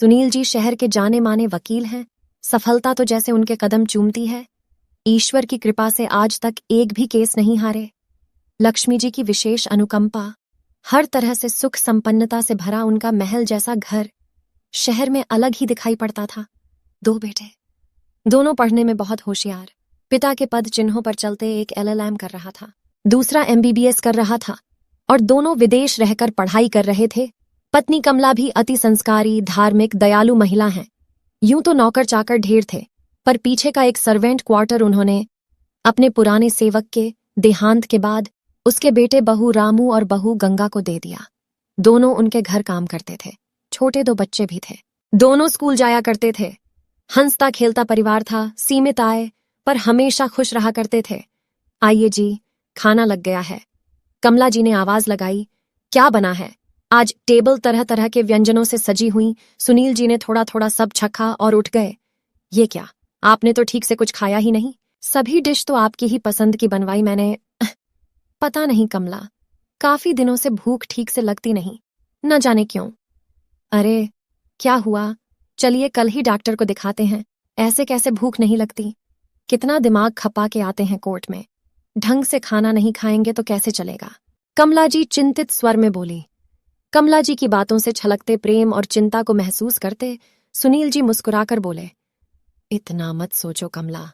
सुनील जी शहर के जाने माने वकील हैं। सफलता तो जैसे उनके कदम चूमती है। ईश्वर की कृपा से आज तक एक भी केस नहीं हारे। लक्ष्मी जी की विशेष अनुकंपा, हर तरह से सुख संपन्नता से भरा उनका महल जैसा घर शहर में अलग ही दिखाई पड़ता था। 2 बेटे, दोनों पढ़ने में बहुत होशियार। पिता के पद चिन्हों पर चलते एक LLM कर रहा था, दूसरा MBBS कर रहा था और दोनों विदेश रहकर पढ़ाई कर रहे थे। पत्नी कमला भी अति संस्कारी, धार्मिक, दयालु महिला हैं। यूं तो नौकर चाकर ढेर थे, पर पीछे का एक सर्वेंट क्वार्टर उन्होंने अपने पुराने सेवक के देहांत के बाद उसके बेटे बहू रामू और बहू गंगा को दे दिया। दोनों उनके घर काम करते थे। छोटे 2 बच्चे भी थे। दोनों स्कूल जाया करते थे। हंसता खेलता परिवार था, सीमित आय पर हमेशा खुश रहा करते थे। आइए जी, खाना लग गया है। कमला जी ने आवाज लगाई। क्या बना है? आज टेबल तरह तरह के व्यंजनों से सजी हुई। सुनील जी ने थोड़ा थोड़ा सब चखा और उठ गए। ये क्या, आपने तो ठीक से कुछ खाया ही नहीं। सभी डिश तो आपकी ही पसंद की बनवाई मैंने। पता नहीं कमला, काफी दिनों से भूख ठीक से लगती नहीं, न जाने क्यों। अरे क्या हुआ? चलिए कल ही डॉक्टर को दिखाते हैं। ऐसे कैसे भूख नहीं लगती? कितना दिमाग खपा के आते हैं कोर्ट में। ढंग से खाना नहीं खाएंगे तो कैसे चलेगा? कमला जी चिंतित स्वर में बोली। कमला जी की बातों से छलकते प्रेम और चिंता को महसूस करते सुनील जी मुस्कुराकर बोले, इतना मत सोचो कमला,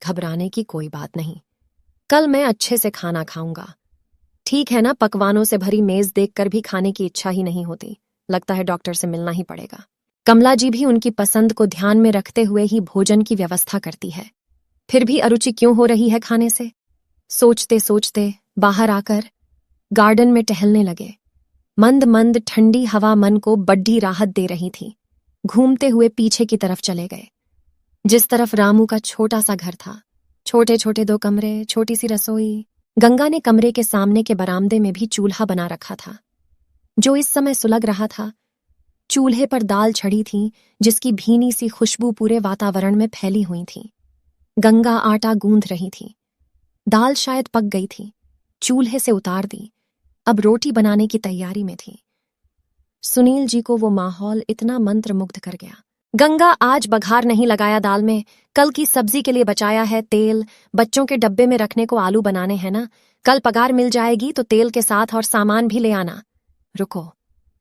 घबराने की कोई बात नहीं। कल मैं अच्छे से खाना खाऊंगा। ठीक है ना, पकवानों से भरी मेज देखकर भी खाने की इच्छा ही नहीं होती। लगता है डॉक्टर से मिलना ही पड़ेगा। कमला जी भी उनकी पसंद को ध्यान में रखते हुए ही भोजन की व्यवस्था करती है। फिर भी अरुचि क्यों हो रही है खाने से? सोचते सोचते बाहर आकर गार्डन में टहलने लगे। मंद मंद ठंडी हवा मन को बड्डी राहत दे रही थी। घूमते हुए पीछे की तरफ चले गए, जिस तरफ रामू का छोटा सा घर था। छोटे छोटे 2 कमरे, छोटी सी रसोई। गंगा ने कमरे के सामने के बरामदे में भी चूल्हा बना रखा था, जो इस समय सुलग रहा था। चूल्हे पर दाल छड़ी थी, जिसकी भीनी सी खुशबू पूरे वातावरण में फैली हुई थी। गंगा आटा गूंथ रही थी। दाल शायद पक गई थी। चूल्हे से उतार दी, अब रोटी बनाने की तैयारी में थी। सुनील जी को वो माहौल इतना मंत्रमुग्ध कर गया। गंगा, आज बघार नहीं लगाया दाल में, कल की सब्जी के लिए बचाया है तेल। बच्चों के डब्बे में रखने को आलू बनाने हैं ना। कल पगार मिल जाएगी तो तेल के साथ और सामान भी ले आना। रुको,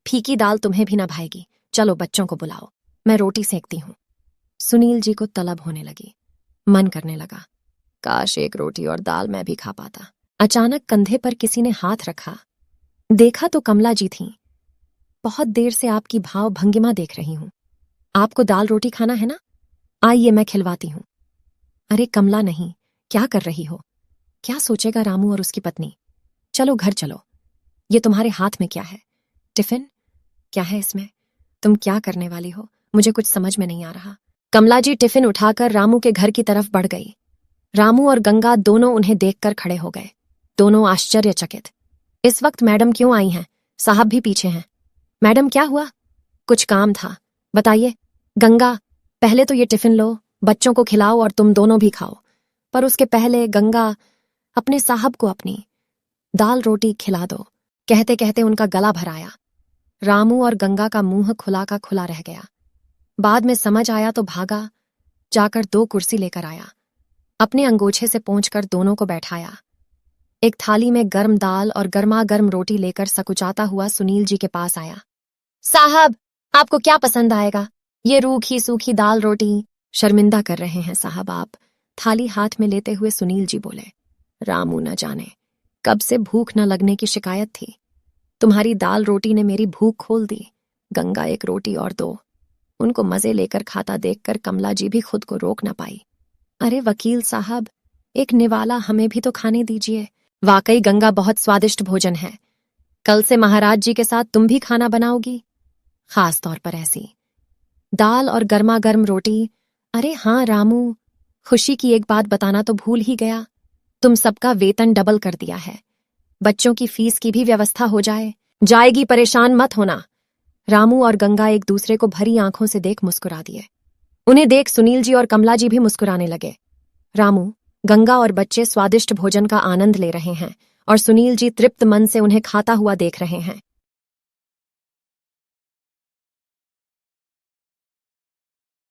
फीकी दाल तुम्हें भी ना भाएगी। चलो बच्चों को बुलाओ, मैं रोटी सेकती हूं। सुनील जी को तलब होने लगी। मन करने लगा, काश एक रोटी और दाल मैं भी खा पाता। अचानक कंधे पर किसी ने हाथ रखा। देखा तो कमला जी थीं। बहुत देर से आपकी भाव भंगिमा देख रही हूं। आपको दाल रोटी खाना है ना? आइए मैं खिलवाती हूं। अरे कमला नहीं, क्या कर रही हो? क्या सोचेगा रामू और उसकी पत्नी? चलो घर चलो। ये तुम्हारे हाथ में क्या है? टिफिन? क्या है इसमें? तुम क्या करने वाली हो? मुझे कुछ समझ में नहीं आ रहा। कमला जी टिफिन उठाकर रामू के घर की तरफ बढ़ गई। रामू और गंगा दोनों उन्हें देखकर खड़े हो गए, दोनों आश्चर्यचकित। इस वक्त मैडम क्यों आई हैं? साहब भी पीछे हैं। मैडम क्या हुआ? कुछ काम था, बताइए। गंगा, पहले तो ये टिफिन लो, बच्चों को खिलाओ और तुम दोनों भी खाओ। पर उसके पहले गंगा, अपने साहब को अपनी दाल रोटी खिला दो। कहते कहते उनका गला भर आया। रामू और गंगा का मुंह खुला का खुला रह गया। बाद में समझ आया तो भागा जाकर 2 कुर्सी लेकर आया। अपने अंगोछे से पोंछकर दोनों को बैठाया। एक थाली में गर्म दाल और गर्मा गर्म रोटी लेकर सकुचाता हुआ सुनील जी के पास आया। साहब, आपको क्या पसंद आएगा? ये रूखी सूखी दाल रोटी। शर्मिंदा कर रहे हैं साहब आप, थाली हाथ में लेते हुए सुनील जी बोले। रामू न जाने कब से भूख न लगने की शिकायत थी। तुम्हारी दाल रोटी ने मेरी भूख खोल दी। गंगा, एक रोटी और दो। उनको मजे लेकर खाता देखकर कमला जी भी खुद को रोक न पाई। अरे वकील साहब, एक निवाला हमें भी तो खाने दीजिए। वाकई गंगा, बहुत स्वादिष्ट भोजन है। कल से महाराज जी के साथ तुम भी खाना बनाओगी, खास तौर पर ऐसी दाल और गर्मा गर्म रोटी। अरे हाँ रामू, खुशी की एक बात बताना तो भूल ही गया। तुम सबका वेतन डबल कर दिया है। बच्चों की फीस की भी व्यवस्था हो जाएगी, परेशान मत होना। रामू और गंगा एक दूसरे को भरी आंखों से देख मुस्कुरा दिए। उन्हें देख सुनील जी और कमला जी भी मुस्कुराने लगे। रामू, गंगा और बच्चे स्वादिष्ट भोजन का आनंद ले रहे हैं और सुनील जी तृप्त मन से उन्हें खाता हुआ देख रहे हैं।